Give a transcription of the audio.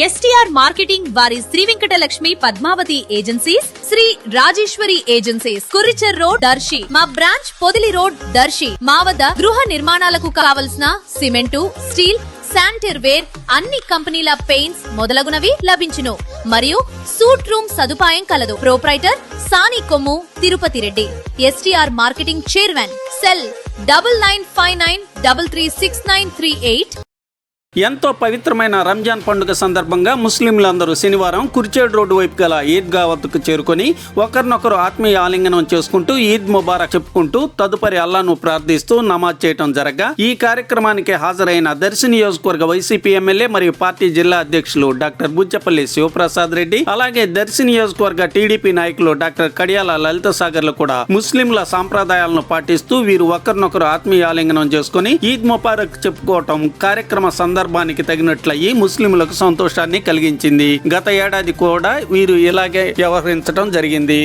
STR marketing వారి Sri Venkatalakshmi Padmavathi agencies, Sri Rajeshwari agencies, Kuricher road Darsi, మా branch Podili road Darsi. మా వద్ద గృహ నిర్మాణాలకు కావలసిన సిమెంటు, స్టీల్, శానిటరీ వేర్, అన్ని కంపెనీల పెయింట్స్ మొదలగునవి లభించును. మరియు సూట్ రూమ్ సదుపాయం కలదు. Proprietor Sani Kommu Tirupati Reddy. STR marketing chairman. Cell 9959336938. ఎంతో పవిత్రమైన రంజాన్ పండుగ సందర్భంగా ముస్లింలందరూ శనివారం కురిచేడు రోడ్డు వైపు గల ఈద్గా వద్దకు చేరుకొని ఒకరినొకరు ఆత్మీయ ఆలింగనం చేసుకుంటూ ఈద్ ముబారక్ చెప్పుకుంటూ తదుపరి అల్లాను ప్రార్థిస్తూ నమాజ్ చేయడం జరగా ఈ కార్యక్రమానికి హాజరైన దర్శి నియోజకవర్గ వైసీపీ ఎమ్మెల్యే మరియు పార్టీ జిల్లా అధ్యక్షులు డాక్టర్ బుజ్జపల్లి శివప్రసాద్ రెడ్డి, అలాగే దర్శి నియోజకవర్గ టీడీపీ నాయకులు డాక్టర్ కడియాల లలిత సాగర్లు కూడా ముస్లింల సాంప్రదాయాలను పాటిస్తూ వీరు ఒకరినొకరు ఆత్మీయ ఆలింగనం చేసుకుని ఈద్ ముబారక్ చెప్పుకోవటం కార్యక్రమ సందర్భానికి తగినట్లయి ముస్లింలకు సంతోషాన్ని కలిగించింది. గత ఏడాది కూడా వీరు ఇలాగే వ్యవహరించడం జరిగింది.